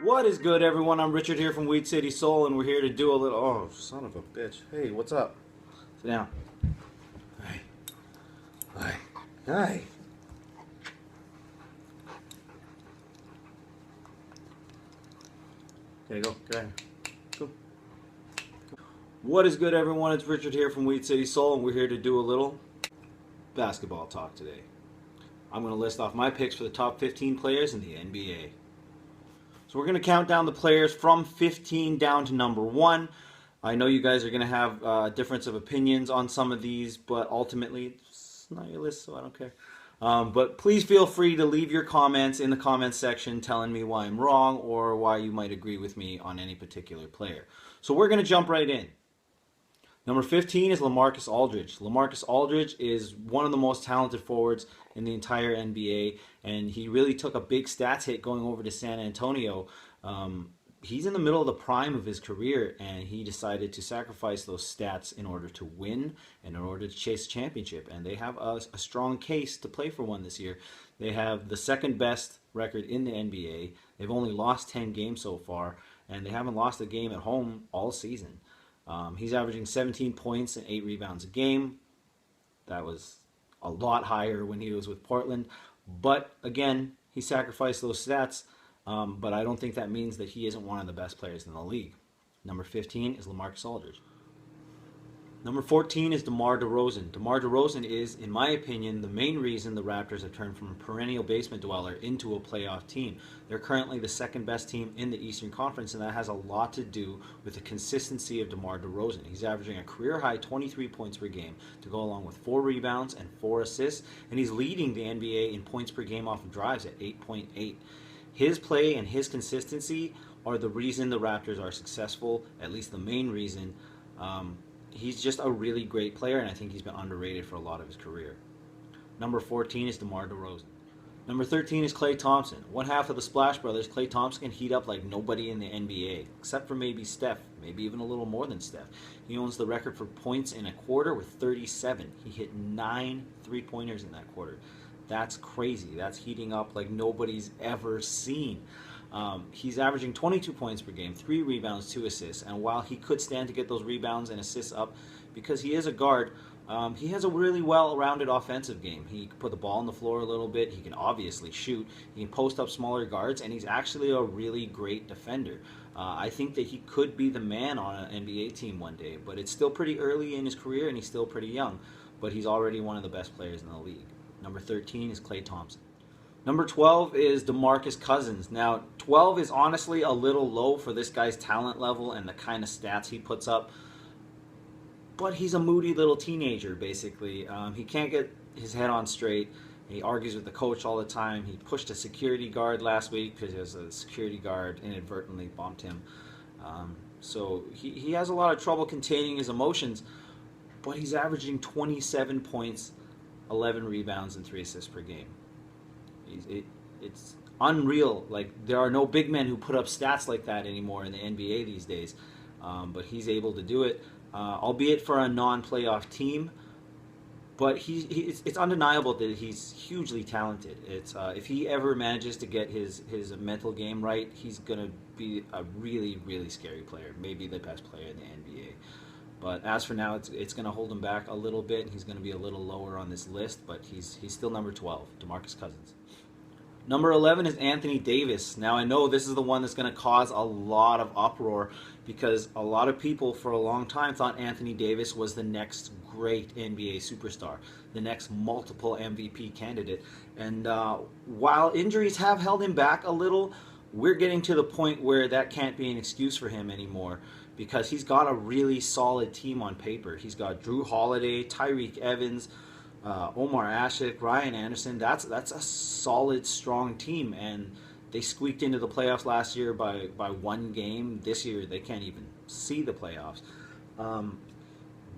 What is good, everyone? I'm Richard here from Weed City Soul, and we're here to do a little. Oh, son of a bitch! Hey, what's up? Sit down. Hi. Hi. Hi. Okay, go. Go ahead. Go. What is good, everyone? It's Richard here from Weed City Soul, and we're here to do a little basketball talk today. I'm going to list off my picks for the top 15 players in the NBA. So we're going to count down the players from 15 down to number 1. I know you guys are going to have a difference of opinions on some of these, but ultimately, it's not your list, so I don't care. But please feel free to leave your comments in the comments section telling me why I'm wrong or why you might agree with me on any particular player. So we're going to jump right in. Number 15 is LaMarcus Aldridge. LaMarcus Aldridge is one of the most talented forwards in the entire NBA, and he really took a big stats hit going over to San Antonio. He's in the middle of the prime of his career, and he decided to sacrifice those stats in order to win and in order to chase a championship. And they have a strong case to play for one this year. They have the second best record in the NBA. They've only lost 10 games so far, and they haven't lost a game at home all season. He's averaging 17 points and 8 rebounds a game. That was a lot higher when he was with Portland. But again, he sacrificed those stats. But I don't think that means that he isn't one of the best players in the league. Number 15 is LaMarcus Aldridge. Number 14 is DeMar DeRozan. DeMar DeRozan is, in my opinion, the main reason the Raptors have turned from a perennial basement dweller into a playoff team. They're currently the second best team in the Eastern Conference, and that has a lot to do with the consistency of DeMar DeRozan. He's averaging a career-high 23 points per game to go along with 4 rebounds and 4 assists, and he's leading the NBA in points per game off of drives at 8.8. His play and his consistency are the reason the Raptors are successful, at least the main reason. He's just a really great player, and I think he's been underrated for a lot of his career. Number 14 is DeMar DeRozan. Number 13 is Klay Thompson. One half of the Splash Brothers, Klay Thompson can heat up like nobody in the NBA, except for maybe Steph, maybe even a little more than Steph. He owns the record for points in a quarter with 37. He hit 9 three-pointers in that quarter. That's crazy. That's heating up like nobody's ever seen. He's averaging 22 points per game, 3 rebounds, 2 assists, and while he could stand to get those rebounds and assists up because he is a guard, he has a really well-rounded offensive game. He can put the ball on the floor a little bit. He can obviously shoot. He can post up smaller guards, and he's actually a really great defender. I think that he could be the man on an NBA team one day, but it's still pretty early in his career, and he's still pretty young, but he's already one of the best players in the league. Number 13 is Klay Thompson. Number 12 is DeMarcus Cousins. Now, 12 is honestly a little low for this guy's talent level and the kind of stats he puts up. But he's a moody little teenager, basically. He can't get his head on straight. He argues with the coach all the time. He pushed a security guard last week because a security guard inadvertently bumped him. So he has a lot of trouble containing his emotions. But he's averaging 27 points, 11 rebounds, and 3 assists per game. It's unreal. Like, there are no big men who put up stats like that anymore in the NBA these days. But he's able to do it, albeit for a non-playoff team. But it's undeniable that he's hugely talented. If he ever manages to get his mental game right, he's going to be a really, really scary player. Maybe the best player in the NBA. But as for now, it's going to hold him back a little bit. He's going to be a little lower on this list, but he's still number 12, DeMarcus Cousins. Number 11 is Anthony Davis. Now, I know this is the one that's going to cause a lot of uproar because a lot of people for a long time thought Anthony Davis was the next great NBA superstar, the next multiple MVP candidate. And while injuries have held him back a little, we're getting to the point where that can't be an excuse for him anymore because he's got a really solid team on paper. He's got Drew Holiday, Tyreke Evans, Omar Ashik, Ryan Anderson. That's a solid, strong team, and they squeaked into the playoffs last year by one game. This year, they can't even see the playoffs.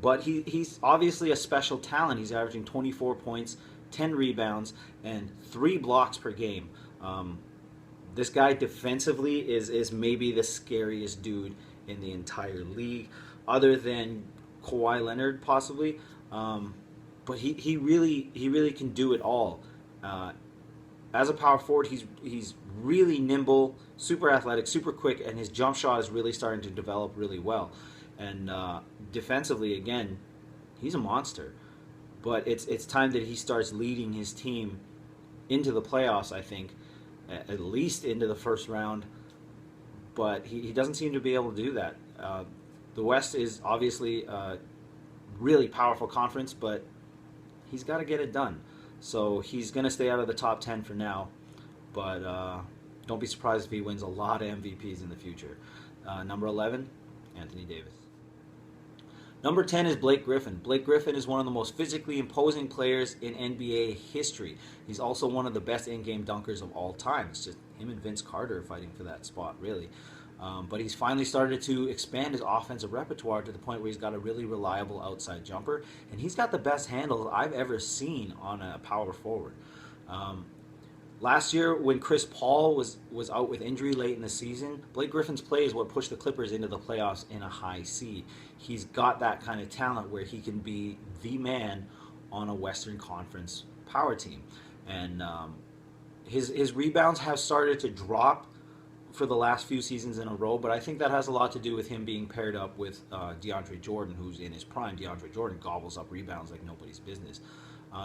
But he's obviously a special talent. He's averaging 24 points, 10 rebounds, and 3 blocks per game. This guy defensively is maybe the scariest dude in the entire league, other than Kawhi Leonard possibly. But he really can do it all. as a power forward, he's really nimble, super athletic, super quick, and his jump shot is really starting to develop really well. And defensively, again, he's a monster. But it's time that he starts leading his team into the playoffs, I think, at least into the first round. But he doesn't seem to be able to do that. The West is obviously a really powerful conference, but he's got to get it done. So he's going to stay out of the top 10 for now. But don't be surprised if he wins a lot of MVPs in the future. Number 11, Anthony Davis. Number 10 is Blake Griffin. Blake Griffin is one of the most physically imposing players in NBA history. He's also one of the best in-game dunkers of all time. It's just him and Vince Carter fighting for that spot, really. But he's finally started to expand his offensive repertoire to the point where he's got a really reliable outside jumper. And he's got the best handles I've ever seen on a power forward. Last year, when Chris Paul was out with injury late in the season, Blake Griffin's play is what pushed the Clippers into the playoffs in a high seed. He's got that kind of talent where he can be the man on a Western Conference power team. And his rebounds have started to drop for the last few seasons in a row, but I think that has a lot to do with him being paired up with DeAndre Jordan, who's in his prime. DeAndre Jordan gobbles up rebounds like nobody's business.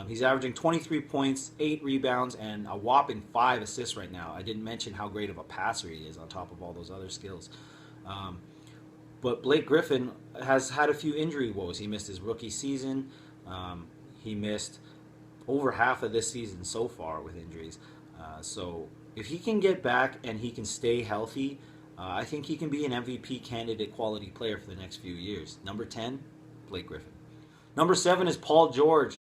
He's averaging 23 points, 8 rebounds, and a whopping 5 assists right now. I didn't mention how great of a passer he is on top of all those other skills. But Blake Griffin has had a few injury woes. He missed his rookie season. He missed over half of this season so far with injuries. So if he can get back and he can stay healthy, I think he can be an MVP candidate quality player for the next few years. Number 10, Blake Griffin. Number 7 is Paul George.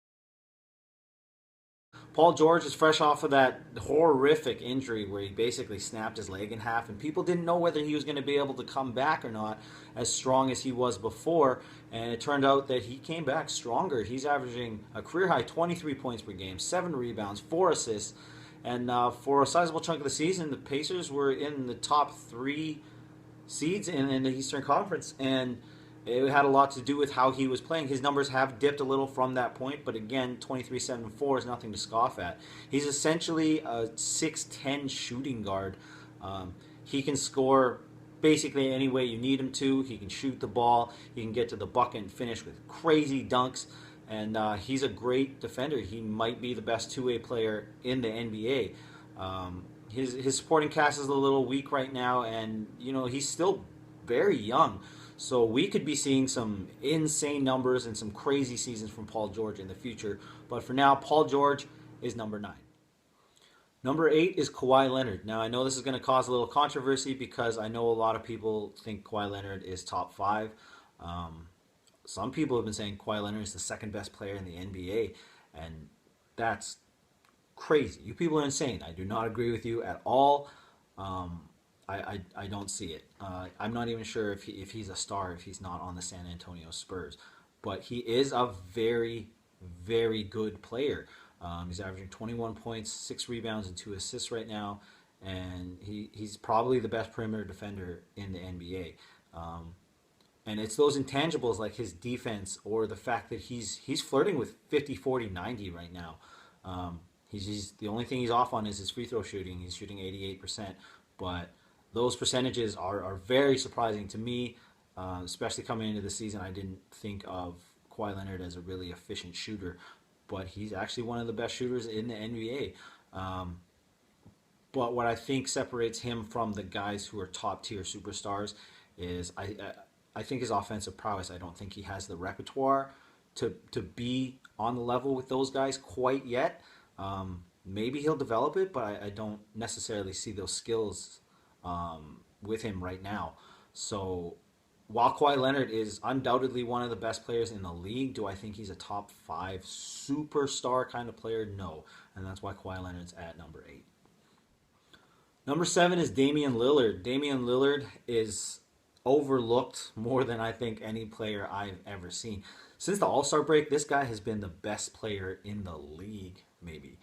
Paul George is fresh off of that horrific injury where he basically snapped his leg in half, and people didn't know whether he was going to be able to come back or not as strong as he was before, and it turned out that he came back stronger. He's averaging a career-high 23 points per game, 7 rebounds, 4 assists, and for a sizable chunk of the season, the Pacers were in the top 3 seeds in the Eastern Conference, and it had a lot to do with how he was playing. His numbers have dipped a little from that point, but again, 23-7-4 is nothing to scoff at. He's essentially a 6'10 shooting guard. He can score basically any way you need him to. He can shoot the ball. He can get to the bucket and finish with crazy dunks. And he's a great defender. He might be the best two-way player in the NBA. His supporting cast is a little weak right now, and he's still very young. So we could be seeing some insane numbers and some crazy seasons from Paul George in the future. But for now, Paul George is number 9. Number 8 is Kawhi Leonard. Now, I know this is going to cause a little controversy because I know a lot of people think Kawhi Leonard is top 5. Some people have been saying Kawhi Leonard is the second best player in the NBA, and that's crazy. You people are insane. I do not agree with you at all. I don't see it. I'm not even sure if he's a star if he's not on the San Antonio Spurs. But he is a very, very good player. He's averaging 21 points, 6 rebounds, and 2 assists right now. And he's probably the best perimeter defender in the NBA. And it's those intangibles like his defense or the fact that he's flirting with 50, 40, 90 right now. He's the only thing he's off on is his free throw shooting. He's shooting 88%. But those percentages are very surprising to me, especially coming into the season. I didn't think of Kawhi Leonard as a really efficient shooter, but he's actually one of the best shooters in the NBA. But what I think separates him from the guys who are top-tier superstars is I think his offensive prowess. I don't think he has the repertoire to be on the level with those guys quite yet. Maybe he'll develop it, but I don't necessarily see those skills with him right now. So while Kawhi Leonard is undoubtedly one of the best players in the league, do I think he's a top 5 superstar kind of player? No. And that's why Kawhi Leonard's at number 8. Number 7 is Damian Lillard. Damian Lillard is overlooked more than I think any player I've ever seen. Since the All-Star break, this guy has been the best player in the league, maybe.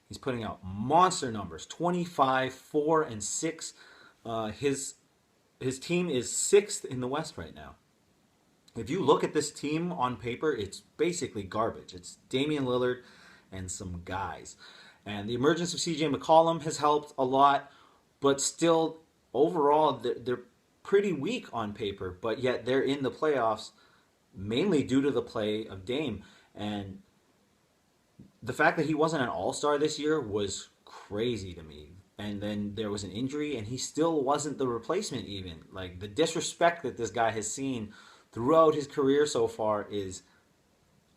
He's putting out monster numbers, 25, 4, and 6. His team is 6th in the West right now. If you look at this team on paper, it's basically garbage. It's Damian Lillard and some guys. And the emergence of CJ McCollum has helped a lot, but still, overall, they're pretty weak on paper, but yet they're in the playoffs mainly due to the play of Dame. And the fact that he wasn't an all-star this year was crazy to me. And then there was an injury, and he still wasn't the replacement even. Like, the disrespect that this guy has seen throughout his career so far is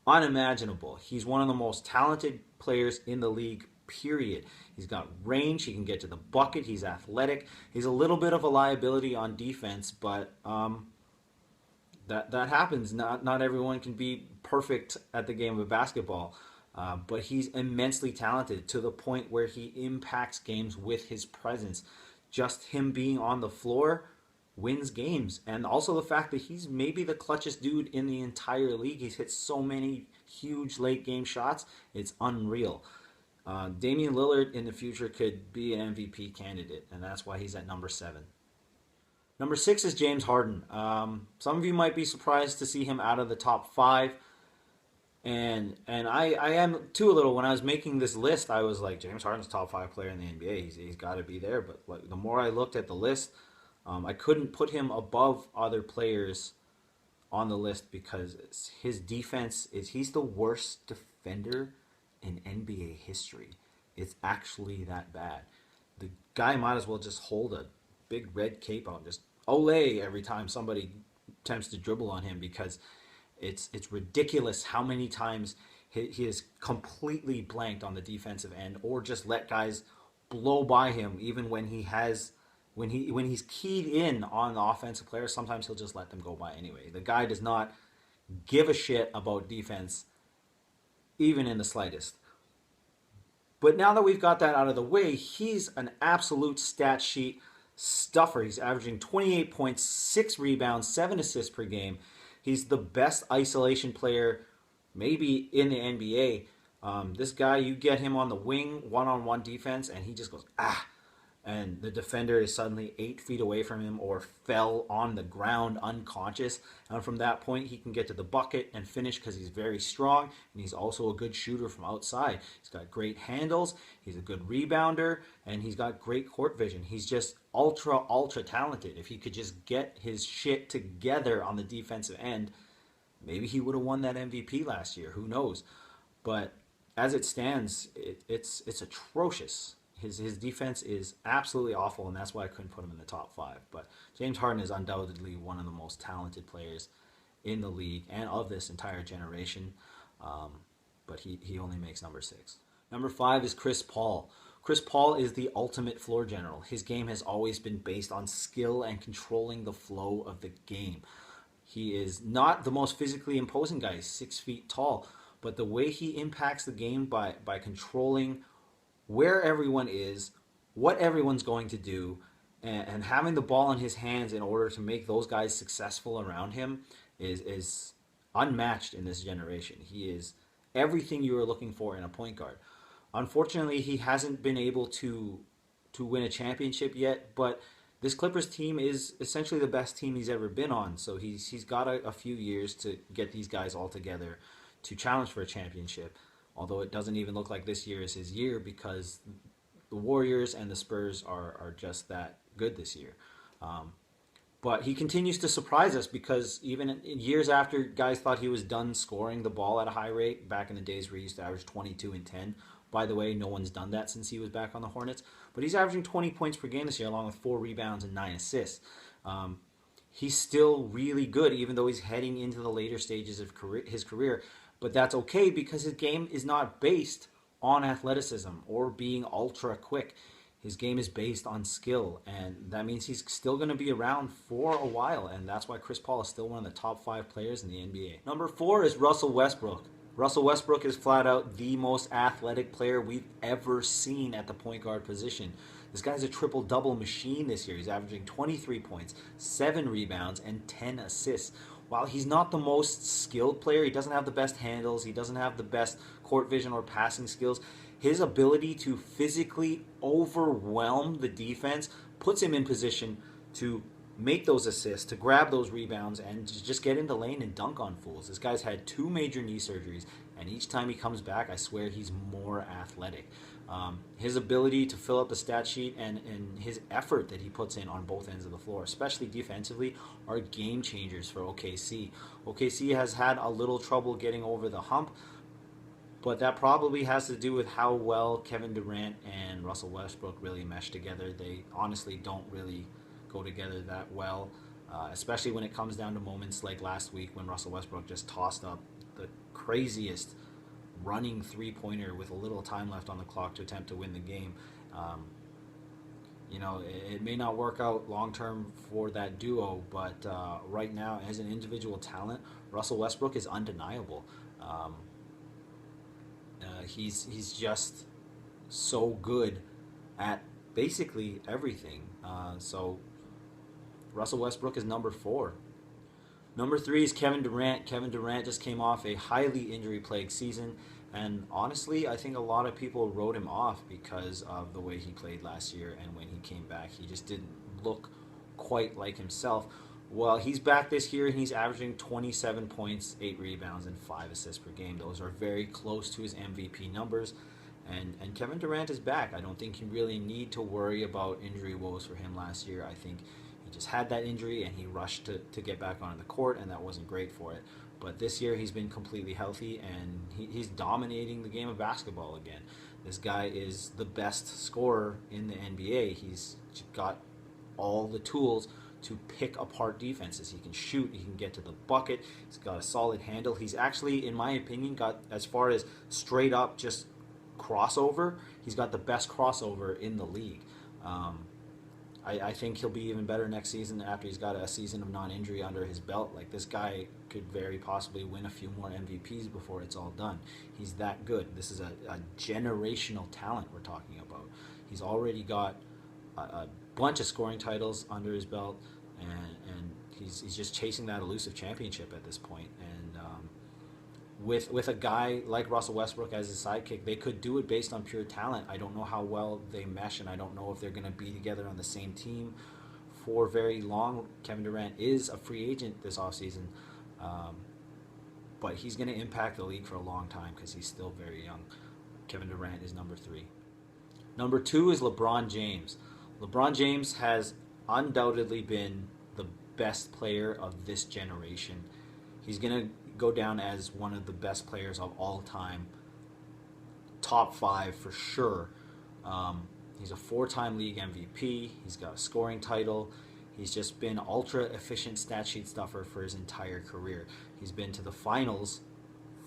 unimaginable. He's one of the most talented players in the league, period. He's got range. He can get to the bucket. He's athletic. He's a little bit of a liability on defense, but that happens. Not everyone can be perfect at the game of basketball. But he's immensely talented to the point where he impacts games with his presence. Just him being on the floor wins games. And also the fact that he's maybe the clutchest dude in the entire league. He's hit so many huge late game shots. It's unreal. Damian Lillard in the future could be an MVP candidate, and that's why he's at number 7. Number 6 is James Harden. Some of you might be surprised to see him out of the top 5. And I am too a little. When I was making this list, I was like, James Harden's top 5 player in the NBA. He's got to be there. But like, the more I looked at the list, I couldn't put him above other players on the list because his defense he's the worst defender in NBA history. It's actually that bad. The guy might as well just hold a big red cape out and just ole every time somebody attempts to dribble on him, because it's ridiculous how many times he is completely blanked on the defensive end, or just let guys blow by him. Even when he's keyed in on the offensive players, sometimes he'll just let them go by anyway. The guy does not give a shit about defense, even in the slightest. But now that we've got that out of the way, he's an absolute stat sheet stuffer. He's averaging 28 points, 6 rebounds, 7 assists per game. He's the best isolation player maybe in the NBA. This guy, you get him on the wing, one-on-one defense, and he just goes, and the defender is suddenly 8 feet away from him or fell on the ground unconscious. And from that point, he can get to the bucket and finish because he's very strong, and he's also a good shooter from outside. He's got great handles, he's a good rebounder, and he's got great court vision. He's just ultra talented. If he could just get his shit together on the defensive end, maybe he would have won that MVP last year. Who knows? But as it stands, it's atrocious. His defense is absolutely awful, and that's why I couldn't put him in the top 5. But James Harden is undoubtedly one of the most talented players in the league and of this entire generation. But he only makes number 6. Number 5 is Chris Paul. Chris Paul is the ultimate floor general. His game has always been based on skill and controlling the flow of the game. He is not the most physically imposing guy. He's 6 feet tall. But the way he impacts the game by controlling where everyone is, what everyone's going to do, and having the ball in his hands in order to make those guys successful around him is unmatched in this generation. He is everything you are looking for in a point guard. Unfortunately, he hasn't been able to win a championship yet, but this Clippers team is essentially the best team he's ever been on. So he's got a few years to get these guys all together to challenge for a championship. Although it doesn't even look like this year is his year, because the Warriors and the Spurs are just that good this year. But he continues to surprise us, because even in years after guys thought he was done scoring the ball at a high rate, back in the days where he used to average 22 and 10. By the way, no one's done that since he was back on the Hornets. But he's averaging 20 points per game this year, along with 4 rebounds and 9 assists. He's still really good, even though he's heading into the later stages of his career. But that's okay, because his game is not based on athleticism or being ultra quick. His game is based on skill, and that means he's still going to be around for a while, and that's why Chris Paul is still one of the top 5 players in the NBA. Number 4 is Russell Westbrook. Russell Westbrook is flat out the most athletic player we've ever seen at the point guard position. This guy's a triple-double machine this year. He's averaging 23 points, 7 rebounds, and 10 assists. While he's not the most skilled player, he doesn't have the best handles, he doesn't have the best court vision or passing skills, his ability to physically overwhelm the defense puts him in position to make those assists, to grab those rebounds, and to just get in the lane and dunk on fools. This guy's had 2 major knee surgeries, And each time he comes back, I swear he's more athletic. His ability to fill up the stat sheet and his effort that he puts in on both ends of the floor, especially defensively, are game changers for OKC. OKC has had a little trouble getting over the hump, but that probably has to do with how well Kevin Durant and Russell Westbrook really mesh together. They honestly don't really go together that well, especially when it comes down to moments like last week when Russell Westbrook just tossed up the craziest running three-pointer with a little time left on the clock to attempt to win the game. It may not work out long-term for that duo, but right now, as an individual talent, Russell Westbrook is undeniable. He's just so good at basically everything. So Russell Westbrook is number 4. Number 3 is Kevin Durant. Kevin Durant just came off a highly injury-plagued season, and honestly, I think a lot of people wrote him off because of the way he played last year, and when he came back, he just didn't look quite like himself. Well, he's back this year, and he's averaging 27 points, 8 rebounds, and 5 assists per game. Those are very close to his MVP numbers, and Kevin Durant is back. I don't think you really need to worry about injury woes for him last year. I think he just had that injury, and he rushed to get back onto the court, and that wasn't great for it. But this year, he's been completely healthy, and he's dominating the game of basketball again. This guy is the best scorer in the NBA. He's got all the tools to pick apart defenses. He can shoot, he can get to the bucket, he's got a solid handle. He's actually, in my opinion, got, as far as straight up just crossover, he's got the best crossover in the league. I think he'll be even better next season after he's got a season of non-injury under his belt. Like, this guy could very possibly win a few more MVPs before it's all done. He's that good. This is a generational talent we're talking about. He's already got a bunch of scoring titles under his belt, and he's just chasing that elusive championship at this point. And with a guy like Russell Westbrook as his sidekick, they could do it based on pure talent. I don't know how well they mesh, and I don't know if they're going to be together on the same team for very long. Kevin Durant is a free agent this offseason, but he's going to impact the league for a long time because he's still very young. Kevin Durant is number 3. Number 2 is LeBron James. LeBron James has undoubtedly been the best player of this generation. He's going to go down as one of the best players of all time. Top 5 for sure. He's a 4-time league MVP. He's got a scoring title. He's just been ultra efficient stat sheet stuffer for his entire career. He's been to the finals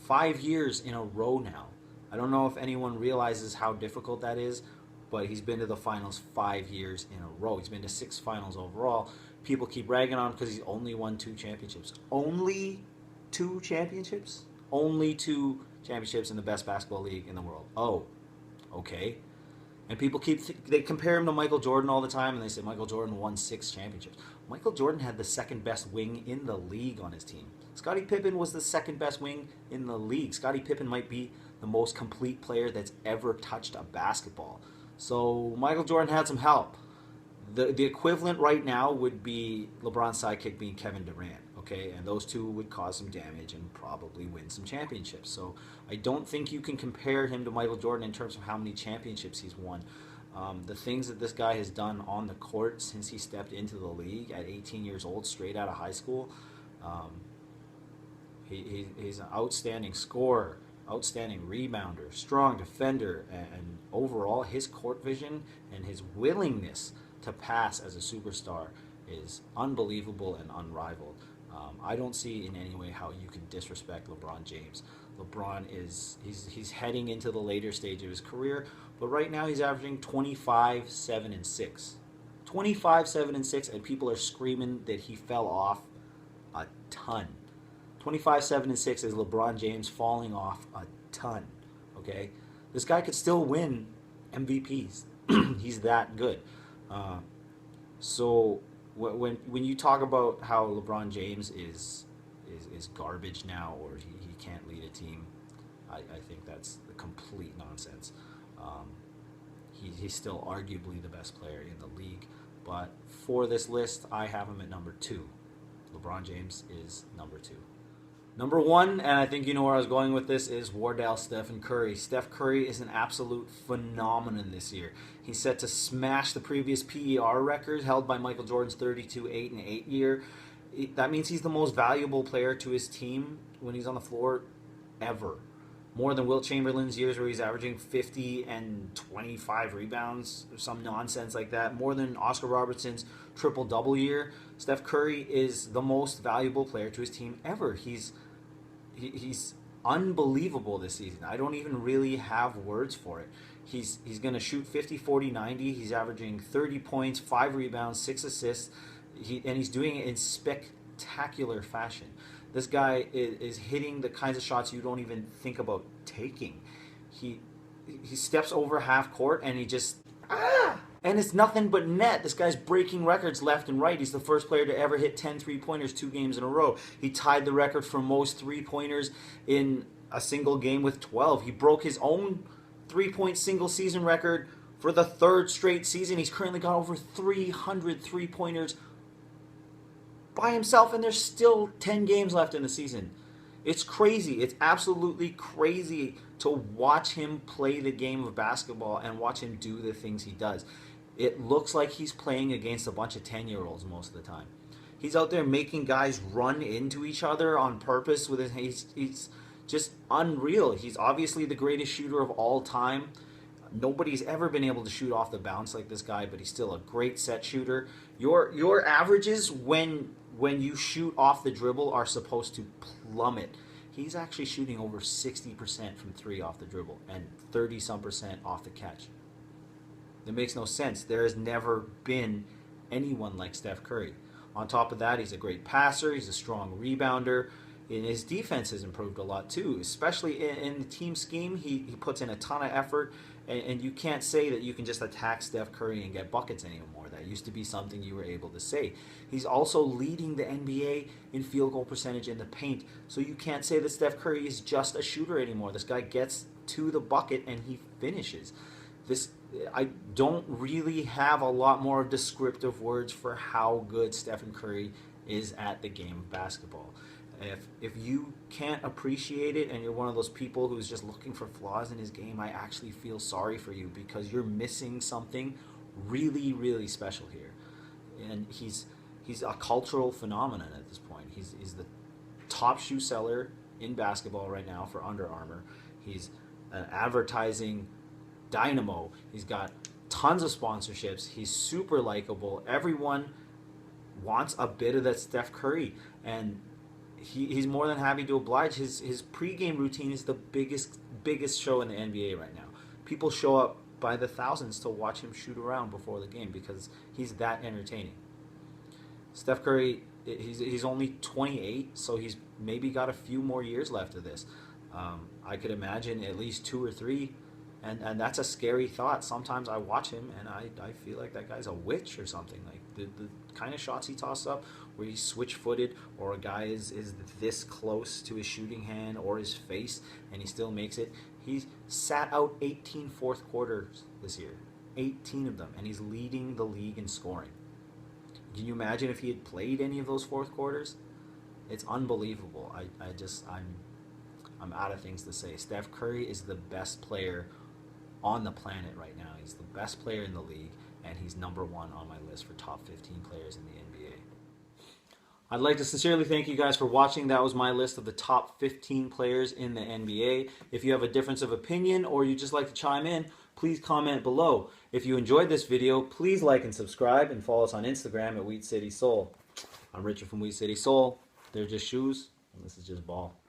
5 years in a row now. I don't know if anyone realizes how difficult that is, but he's been to the finals 5 years in a row. He's been to 6 finals overall. People keep ragging on him because he's only won 2 championships. Only 2 championships? Only 2 championships in the best basketball league in the world. Oh, okay. And people they compare him to Michael Jordan all the time, and they say Michael Jordan won 6 championships. Michael Jordan had the second best wing in the league on his team. Scottie Pippen was the second best wing in the league. Scottie Pippen might be the most complete player that's ever touched a basketball. So Michael Jordan had some help. The equivalent right now would be LeBron's sidekick being Kevin Durant, okay? And those two would cause some damage and probably win some championships. So I don't think you can compare him to Michael Jordan in terms of how many championships he's won. The things that this guy has done on the court since he stepped into the league at 18 years old, straight out of high school, he's an outstanding scorer, outstanding rebounder, strong defender, and overall his court vision and his willingness to pass as a superstar is unbelievable and unrivaled. I don't see in any way how you can disrespect LeBron James. LeBron he's heading into the later stage of his career, but right now he's averaging 25, 7, and 6. 25, 7, and 6, and people are screaming that he fell off a ton. 25, 7, and 6 is LeBron James falling off a ton. Okay? This guy could still win MVPs. He's that good. So when you talk about how LeBron James is garbage now, or he can't lead a team, I think that's the complete nonsense. He's still arguably the best player in the league, but for this list, I have him at number 2. LeBron James is number 2. Number one, and I think you know where I was going with this, is Wardell Stephen Curry. Steph Curry is an absolute phenomenon this year. He's set to smash the previous PER record held by Michael Jordan's 32-8-8 year. That means he's the most valuable player to his team when he's on the floor ever. More than Wilt Chamberlain's years where he's averaging 50 and 25 rebounds, or some nonsense like that. More than Oscar Robertson's triple-double year. Steph Curry is the most valuable player to his team ever. He's unbelievable this season. I don't even really have words for it. He's going to shoot 50, 40, 90. He's averaging 30 points, 5 rebounds, 6 assists. And he's doing it in spectacular fashion. This guy is hitting the kinds of shots you don't even think about taking. He steps over half court and he just and it's nothing but net. This guy's breaking records left and right. He's the first player to ever hit 10 3-pointers 2 games in a row. He tied the record for most 3-pointers in a single game with 12. He broke his own 3-point single season record for the 3rd straight season. He's currently got over 300 3-pointers by himself, and there's still 10 games left in the season. It's crazy. It's absolutely crazy to watch him play the game of basketball and watch him do the things he does. It looks like he's playing against a bunch of 10-year-olds most of the time. He's out there making guys run into each other on purpose with his. He's just unreal. He's obviously the greatest shooter of all time. Nobody's ever been able to shoot off the bounce like this guy, but he's still a great set shooter. Your averages when you shoot off the dribble are supposed to plummet. He's actually shooting over 60% from 3 off the dribble and 30-some% off the catch. It makes no sense. There has never been anyone like Steph Curry. On top of that, he's a great passer. He's a strong rebounder. And his defense has improved a lot too, especially in the team scheme. He puts in a ton of effort, and you can't say that you can just attack Steph Curry and get buckets anymore. That used to be something you were able to say. He's also leading the NBA in field goal percentage in the paint, so you can't say that Steph Curry is just a shooter anymore. This guy gets to the bucket and he finishes. I don't really have a lot more descriptive words for how good Stephen Curry is at the game of basketball. If you can't appreciate it and you're one of those people who's just looking for flaws in his game, I actually feel sorry for you because you're missing something really, really special here. And he's a cultural phenomenon at this point. He's the top shoe seller in basketball right now for Under Armour. He's an advertising dynamo. He's got tons of sponsorships. He's super likable. Everyone wants a bit of that Steph Curry, and he's more than happy to oblige. His pregame routine is the biggest show in the NBA right now. People show up by the thousands to watch him shoot around before the game because he's that entertaining. Steph Curry, he's only 28, so he's maybe got a few more years left of this. I could imagine at least 2 or 3, and that's a scary thought. Sometimes I watch him and I feel like that guy's a witch or something. Like the kind of shots he tosses up where he's switch-footed or a guy is this close to his shooting hand or his face and he still makes it. He's sat out 18 fourth quarters this year, 18 of them, and he's leading the league in scoring. Can you imagine if he had played any of those fourth quarters? It's unbelievable. I'm out of things to say. Steph Curry is the best player on the planet right now. He's the best player in the league, and he's number 1 on my list for top 15 players in the NBA. I'd like to sincerely thank you guys for watching. That was my list of the top 15 players in the NBA. If you have a difference of opinion or you just like to chime in, please comment below. If you enjoyed this video, please like and subscribe and follow us on Instagram at Wheat City Soul. I'm Richard from Wheat City Soul. They're just shoes, and this is just ball.